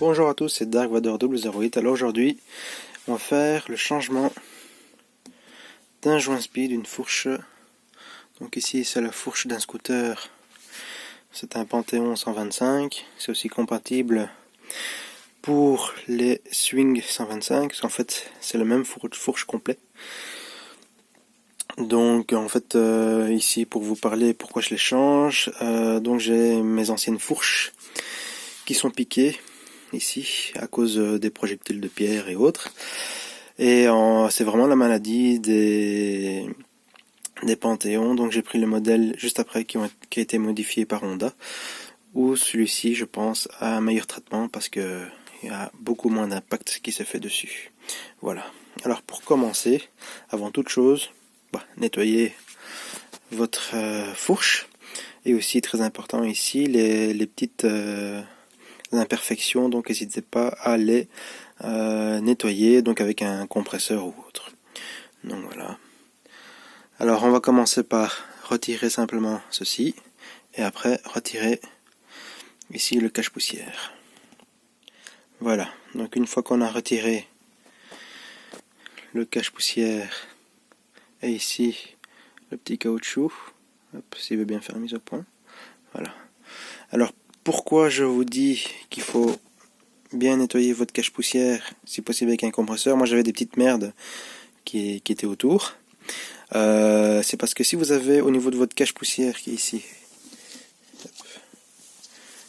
Bonjour à tous, c'est Darkvader 008. Alors aujourd'hui, on va faire le changement d'un joint speed, d'une fourche. Donc ici, c'est la fourche d'un scooter. C'est un Panthéon 125. C'est aussi compatible pour les Swing 125. Parce qu'en fait, c'est le même fourche complet. Donc en fait, ici, pour vous parler pourquoi je les change. Donc j'ai mes anciennes fourches qui sont piquées. Ici, à cause des projectiles de pierre et autres. Et c'est vraiment la maladie des Panthéons. Donc j'ai pris le modèle juste après qui a été modifié par Honda. Où celui-ci, je pense, a un meilleur traitement parce que il y a beaucoup moins d'impact qui se fait dessus. Voilà. Alors pour commencer, avant toute chose, nettoyez votre fourche. Et aussi très important ici, les petites imperfections, donc n'hésitez pas à les nettoyer donc avec un compresseur ou autre. Donc voilà. Alors on va commencer par retirer simplement ceci et après retirer ici le cache-poussière. Voilà, donc une fois qu'on a retiré le cache-poussière et ici le petit caoutchouc, hop, s'il veut bien faire mise au point. Voilà. Alors pourquoi je vous dis qu'il faut bien nettoyer votre cache-poussière, si possible avec un compresseur. Moi j'avais des petites merdes qui étaient autour. C'est parce que si vous avez au niveau de votre cache-poussière qui est ici,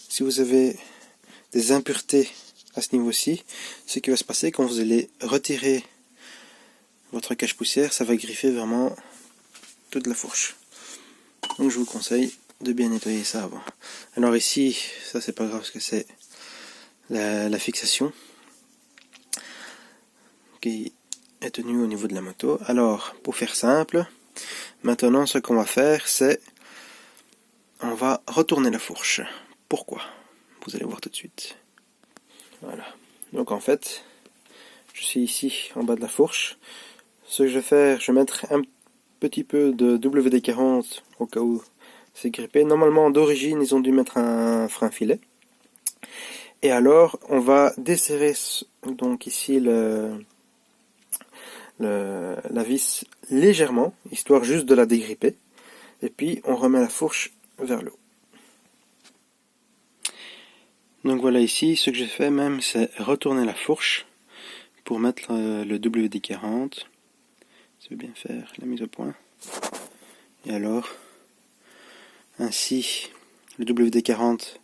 si vous avez des impuretés à ce niveau-ci, ce qui va se passer quand vous allez retirer votre cache-poussière, ça va griffer vraiment toute la fourche. Donc je vous conseille de bien nettoyer ça avant. Alors ici, ça c'est pas grave parce que c'est la fixation qui est tenue au niveau de la moto. Alors pour faire simple, maintenant ce qu'on va faire c'est on va retourner la fourche. Pourquoi? Vous allez voir tout de suite. Voilà. Donc en fait, je suis ici en bas de la fourche. Ce que je vais faire, je vais mettre un petit peu de WD-40 au cas où c'est grippé. Normalement d'origine ils ont dû mettre un frein filet. Et alors on va desserrer donc ici la vis légèrement, histoire juste de la dégripper. Et puis on remet la fourche vers le haut. Donc voilà ici, ce que j'ai fait même, c'est retourner la fourche pour mettre le WD-40. Ça veut bien faire la mise au point. Et alors, ainsi, le WD-40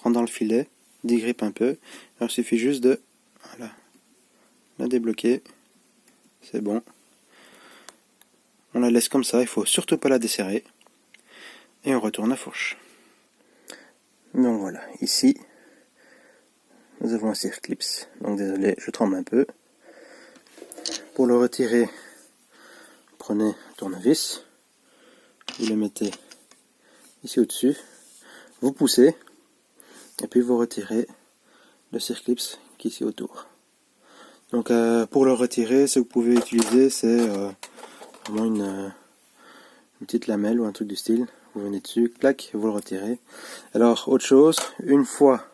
rentre dans le filet, dégrippe un peu. Alors il suffit juste de la débloquer. C'est bon. On la laisse comme ça, il faut surtout pas la desserrer. Et on retourne la fourche. Donc voilà, ici, nous avons un circlips. Donc désolé, je tremble un peu. Pour le retirer, prenez un tournevis. Vous le mettez ici au-dessus. Vous poussez. Et puis vous retirez le circlips qui est ici autour. Donc pour le retirer, ce que vous pouvez utiliser, c'est vraiment une petite lamelle ou un truc du style. Vous venez dessus, clac, vous le retirez. Alors autre chose, une fois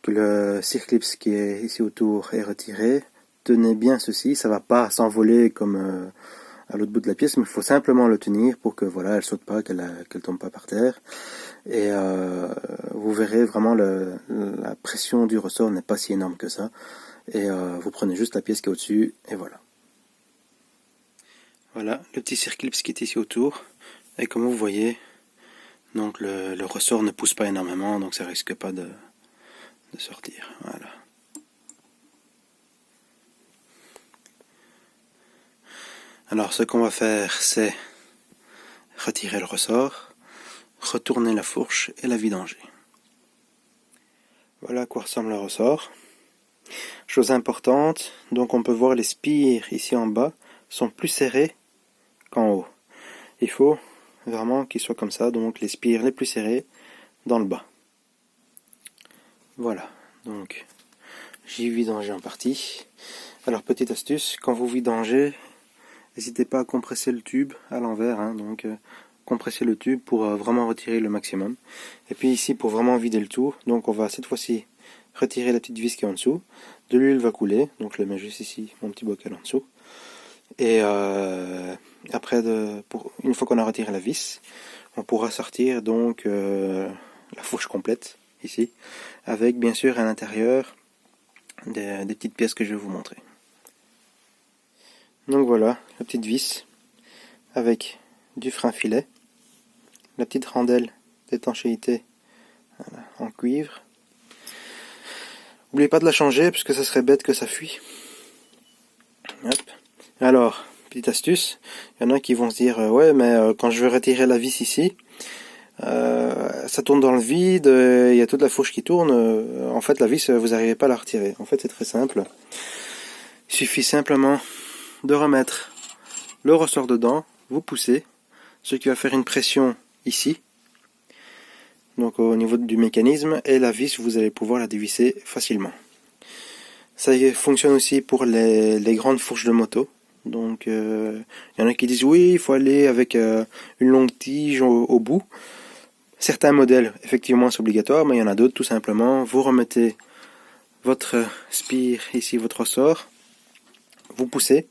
que le circlips qui est ici autour est retiré, tenez bien ceci, ça va pas s'envoler comme à l'autre bout de la pièce, mais il faut simplement le tenir pour que voilà, elle saute pas, qu'elle tombe pas par terre. Et vous verrez vraiment la pression du ressort n'est pas si énorme que ça. Et vous prenez juste la pièce qui est au-dessus et voilà. Voilà le petit circlips qui est ici autour. Et comme vous voyez, donc le ressort ne pousse pas énormément, donc ça risque pas de sortir. Voilà. Alors ce qu'on va faire, c'est retirer le ressort, retourner la fourche et la vidanger. Voilà à quoi ressemble le ressort. Chose importante, donc on peut voir les spires ici en bas sont plus serrés qu'en haut. Il faut vraiment qu'ils soient comme ça, donc les spires les plus serrés dans le bas. Voilà, donc J'ai vidangé en partie. Alors petite astuce, quand vous vidangez, n'hésitez pas à compresser le tube à l'envers, hein, donc compresser le tube pour vraiment retirer le maximum. Et puis ici pour vraiment vider le tout, donc on va cette fois-ci retirer la petite vis qui est en dessous. De l'huile va couler, donc je le mets juste ici, mon petit bocal en dessous. Et après, une fois qu'on a retiré la vis, on pourra sortir donc la fourche complète ici, avec bien sûr à l'intérieur des petites pièces que je vais vous montrer. Donc voilà, la petite vis avec du frein filet, la petite randelle d'étanchéité en cuivre. N'oubliez pas de la changer parce que ça serait bête que ça fuit. Hop. Alors, petite astuce, il y en a qui vont se dire ouais mais quand je vais retirer la vis ici, ça tourne dans le vide, il y a toute la fourche qui tourne, en fait la vis vous n'arrivez pas à la retirer. En fait c'est très simple, il suffit simplement de remettre le ressort dedans, vous poussez, ce qui va faire une pression ici, donc au niveau du mécanisme, et la vis vous allez pouvoir la dévisser facilement. Ça fonctionne aussi pour les grandes fourches de moto. Donc il y en a qui disent oui il faut aller avec une longue tige au bout. Certains modèles effectivement c'est obligatoire, mais il y en a d'autres tout simplement. Vous remettez votre spire ici, votre ressort, vous poussez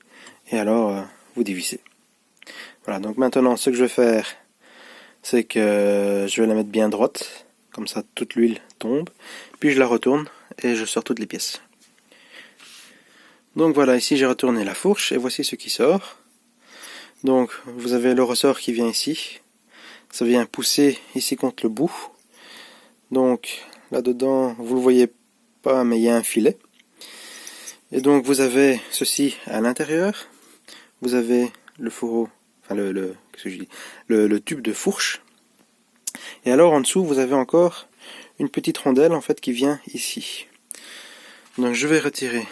et alors vous dévissez. Voilà, donc maintenant ce que je vais faire, c'est que je vais la mettre bien droite, comme ça toute l'huile tombe, puis je la retourne et je sors toutes les pièces. Donc voilà, ici j'ai retourné la fourche et voici ce qui sort. Donc vous avez le ressort qui vient ici, ça vient pousser ici contre le bout. Donc là-dedans, vous le voyez pas mais il y a un filet. Et donc vous avez ceci à l'intérieur, vous avez le fourreau, enfin qu'est-ce que je dis, le tube de fourche. Et alors en dessous vous avez encore une petite rondelle en fait qui vient ici. Donc je vais retirer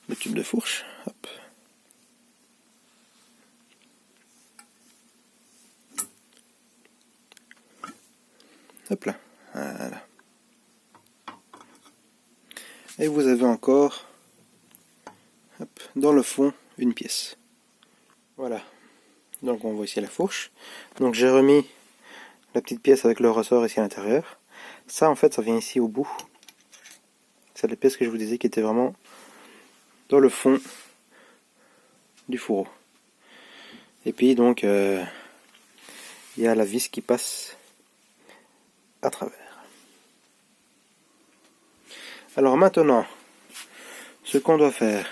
le tube de fourche. Hop. Hop là. Voilà. Et vous avez encore hop, dans le fond une pièce. Voilà. Donc on voit ici la fourche. Donc j'ai remis la petite pièce avec le ressort ici à l'intérieur. Ça en fait ça vient ici au bout. C'est la pièce que je vous disais qui était vraiment dans le fond du fourreau. Et puis donc il y a la vis qui passe à travers. Alors maintenant, ce qu'on doit faire,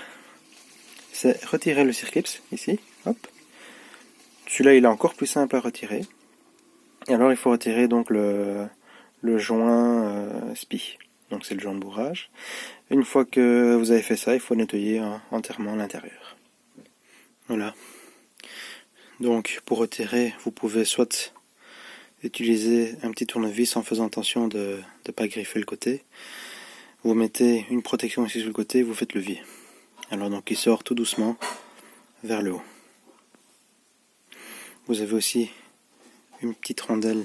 c'est retirer le circlips ici. Hop. Celui-là il est encore plus simple à retirer. Et alors il faut retirer donc le joint SPI. Donc c'est le joint de bourrage. Une fois que vous avez fait ça, il faut nettoyer entièrement l'intérieur. Voilà. Donc pour retirer, vous pouvez soit utiliser un petit tournevis en faisant attention de ne pas griffer le côté. Vous mettez une protection ici sur le côté, vous faites levier. Alors donc il sort tout doucement vers le haut. Vous avez aussi une petite rondelle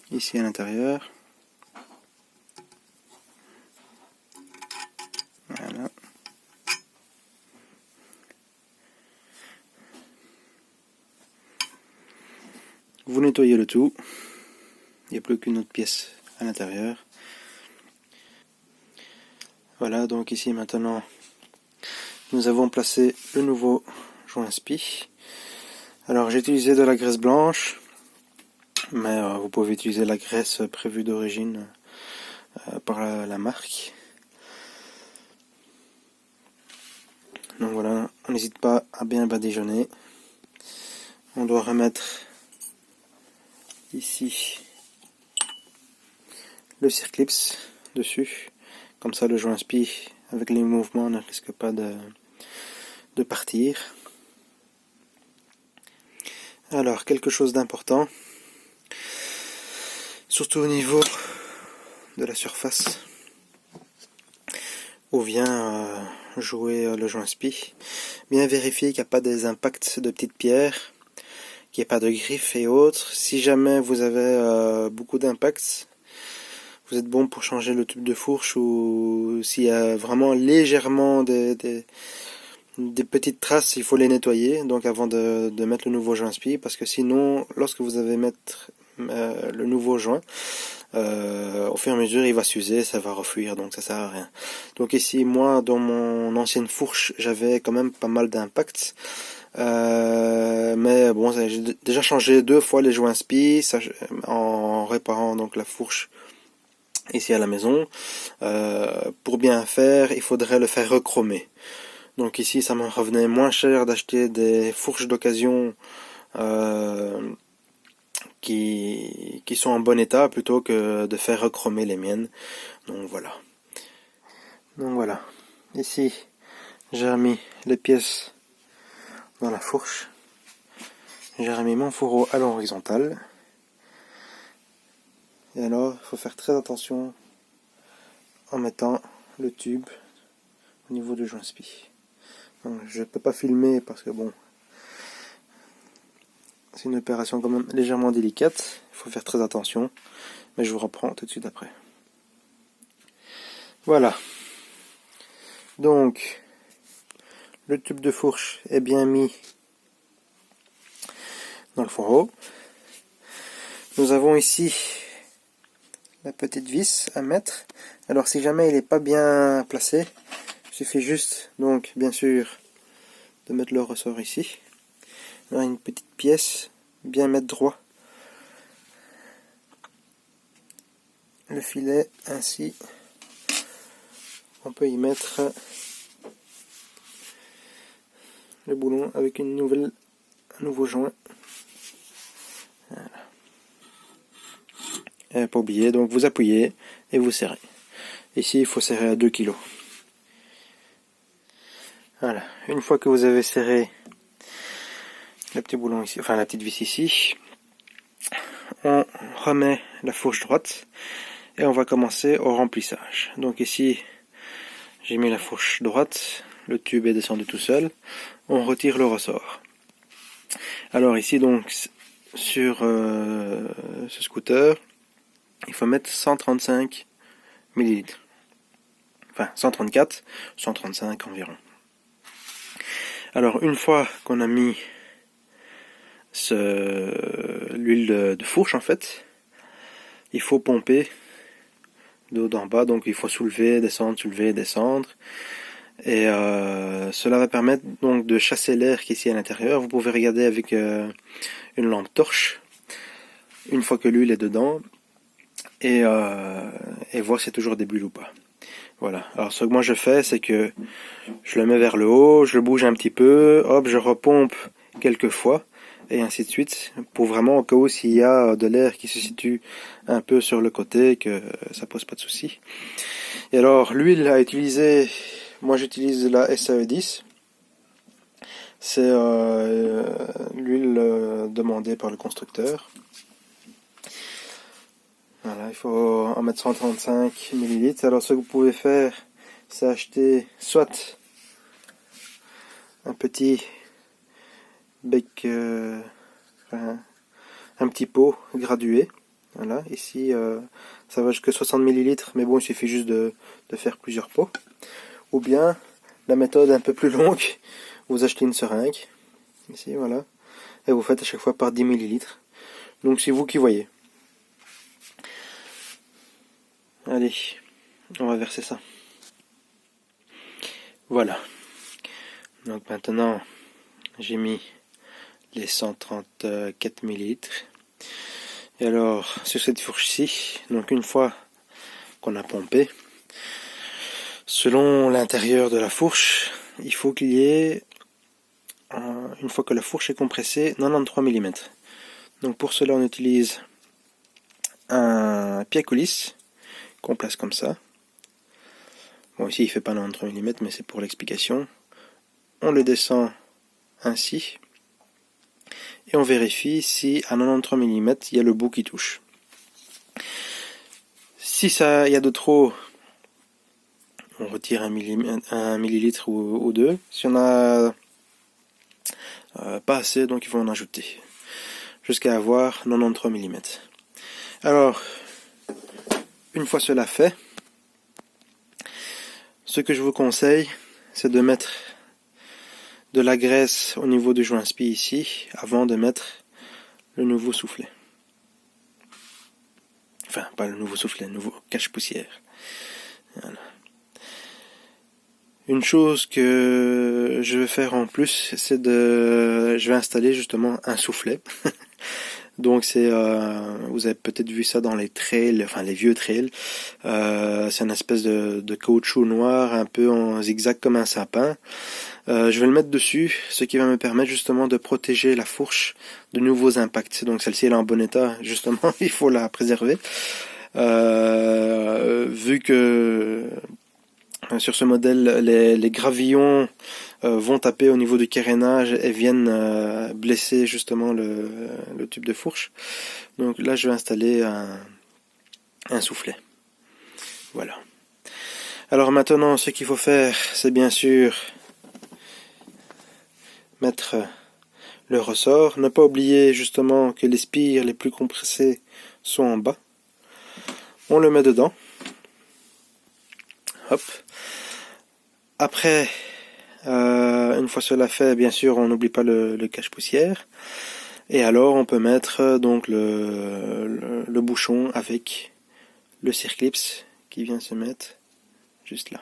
ici à l'intérieur. Voilà. Vous nettoyez le tout. Il n'y a plus qu'une autre pièce à l'intérieur. Voilà, donc ici maintenant, nous avons placé le nouveau joint SPI. Alors j'ai utilisé de la graisse blanche, mais vous pouvez utiliser la graisse prévue d'origine par la marque. Donc voilà, on n'hésite pas à bien badigeonner. On doit remettre ici le circlips dessus. Comme ça le joint SPI avec les mouvements ne risque pas de partir. Alors quelque chose d'important, surtout au niveau de la surface où vient jouer le joint SPI, bien vérifier qu'il n'y a pas des impacts de petites pierres, qu'il n'y a pas de griffes et autres. Si jamais vous avez beaucoup d'impacts, vous êtes bon pour changer le tube de fourche, ou s'il y a vraiment légèrement des petites traces, il faut les nettoyer donc avant de mettre le nouveau joint spi, parce que sinon, lorsque vous allez mettre le nouveau joint, au fur et à mesure il va s'user, ça va refuir, donc ça sert à rien. Donc ici, moi, dans mon ancienne fourche, j'avais quand même pas mal d'impact, mais bon, j'ai déjà changé 2 fois les joints spi en réparant donc la fourche ici à la maison. Pour bien faire, il faudrait le faire rechromer. Donc ici, ça me revenait moins cher d'acheter des fourches d'occasion qui sont en bon état, plutôt que de faire rechromer les miennes. Donc voilà. Ici, j'ai remis les pièces dans la fourche. J'ai remis mon fourreau à l'horizontale. Et alors, il faut faire très attention en mettant le tube au niveau du joint spi. Donc, je ne peux pas filmer parce que bon, c'est une opération quand même légèrement délicate. Il faut faire très attention. Mais je vous reprends tout de suite après. Voilà. Donc, le tube de fourche est bien mis dans le fourreau. Nous avons ici la petite vis à mettre. Alors si jamais il n'est pas bien placé, il suffit juste, donc bien sûr, de mettre le ressort ici. Alors, une petite pièce, bien mettre droit le filet, ainsi on peut y mettre le boulon avec un nouveau joint. Voilà. Et pas oublier, donc vous appuyez et vous serrez. Ici il faut serrer à 2 kg. Voilà, une fois que vous avez serré le petit boulon ici, enfin la petite vis ici, on remet la fourche droite et on va commencer au remplissage. Donc ici, j'ai mis la fourche droite, le tube est descendu tout seul, on retire le ressort. Alors ici donc, sur ce scooter, il faut mettre 135 ml. Enfin 134, 135 environ. Alors une fois qu'on a mis l'huile de fourche en fait, il faut pomper de haut en bas, donc il faut soulever, descendre, et cela va permettre donc de chasser l'air qui est ici à l'intérieur. Vous pouvez regarder avec une lampe torche une fois que l'huile est dedans, et voir si c'est toujours des bulles ou pas. Voilà, alors ce que moi je fais, c'est que je le mets vers le haut, je le bouge un petit peu, hop, je repompe quelques fois, et ainsi de suite, pour vraiment au cas où s'il y a de l'air qui se situe un peu sur le côté, que ça pose pas de souci. Et alors l'huile à utiliser, moi j'utilise la SAE10, c'est l'huile demandée par le constructeur. Voilà, il faut en mettre 135 ml. Alors ce que vous pouvez faire, c'est acheter soit un petit bec, un petit pot gradué. Voilà, ici ça va jusqu'à 60 ml, mais bon, il suffit juste de faire plusieurs pots. Ou bien la méthode un peu plus longue, vous achetez une seringue, ici, voilà, et vous faites à chaque fois par 10 ml. Donc c'est vous qui voyez. Allez, on va verser ça. Voilà. Donc maintenant, j'ai mis les 134 ml. Et alors, sur cette fourche-ci, donc une fois qu'on a pompé, selon l'intérieur de la fourche, il faut qu'il y ait, une fois que la fourche est compressée, 93 mm. Donc pour cela, on utilise un pied à coulisse qu'on place comme ça. Bon, ici il fait pas 93 mm, mais c'est pour l'explication. On le descend ainsi et on vérifie si à 93 mm il y a le bout qui touche. Si ça, il y a de trop, on retire un millilitre ou deux. Si on a pas assez, donc il faut en ajouter jusqu'à avoir 93 mm. Alors une fois cela fait, ce que je vous conseille, c'est de mettre de la graisse au niveau du joint spi ici, avant de mettre le nouveau soufflet. Enfin, pas le nouveau soufflet, le nouveau cache-poussière. Voilà. Une chose que je vais faire en plus, c'est je vais installer justement un soufflet. Donc vous avez peut-être vu ça dans les trails, enfin les vieux trails. C'est une espèce de caoutchouc noir, un peu en zigzag comme un sapin. Je vais le mettre dessus, ce qui va me permettre justement de protéger la fourche de nouveaux impacts. Donc celle-ci elle est en bon état, justement, il faut la préserver. Vu que sur ce modèle, les gravillons vont taper au niveau du carénage et viennent blesser justement le tube de fourche. Donc là, je vais installer un soufflet. Voilà. Alors maintenant, ce qu'il faut faire, c'est bien sûr mettre le ressort. Ne pas oublier justement que les spires les plus compressés sont en bas. On le met dedans. Hop. Après, une fois cela fait, bien sûr, on n'oublie pas le cache-poussière. Et alors, on peut mettre donc le bouchon avec le circlips qui vient se mettre juste là.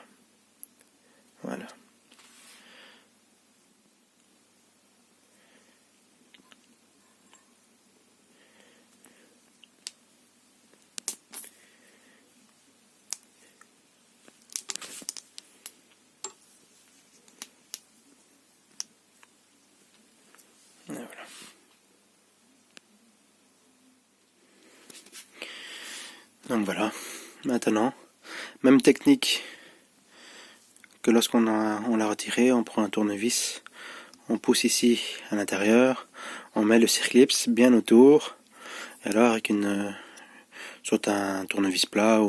Voilà. Voilà. Donc voilà, maintenant, même technique que lorsqu'on l'a retiré, on prend un tournevis, on pousse ici à l'intérieur, on met le circlips bien autour, et alors avec soit un tournevis plat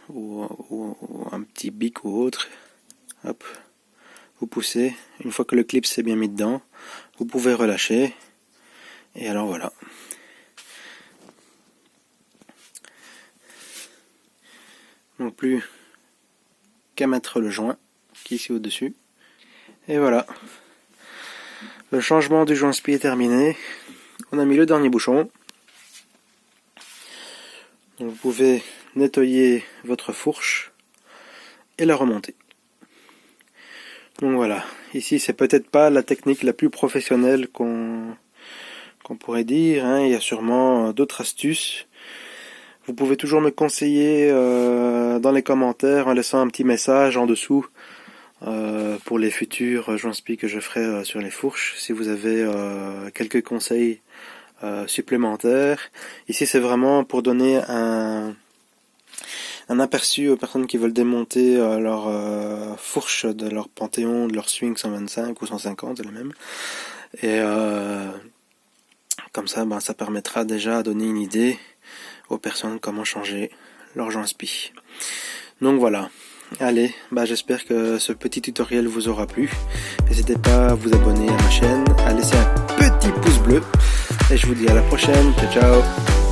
ou un petit bic ou autre, hop, vous poussez, une fois que le clip s'est bien mis dedans, vous pouvez relâcher, et alors voilà. Non plus qu'à mettre le joint qui est ici au-dessus. Et voilà. Le changement du joint spi est terminé. On a mis le dernier bouchon. Donc vous pouvez nettoyer votre fourche et la remonter. Donc voilà. Ici, c'est peut-être pas la technique la plus professionnelle qu'on pourrait dire. Il y a sûrement d'autres astuces. Vous pouvez toujours me conseiller dans les commentaires en laissant un petit message en dessous pour les futurs joints spi que je ferai sur les fourches. Si vous avez quelques conseils supplémentaires. Ici c'est vraiment pour donner un aperçu aux personnes qui veulent démonter leur fourche de leur Panthéon, de leur Swing 125 ou 150, c'est la même. Et comme ça, ça permettra déjà de donner une idée aux personnes comment changer leur joint spi. Donc voilà. Allez, j'espère que ce petit tutoriel vous aura plu. N'hésitez pas à vous abonner à ma chaîne, à laisser un petit pouce bleu. Et je vous dis à la prochaine. Ciao, ciao.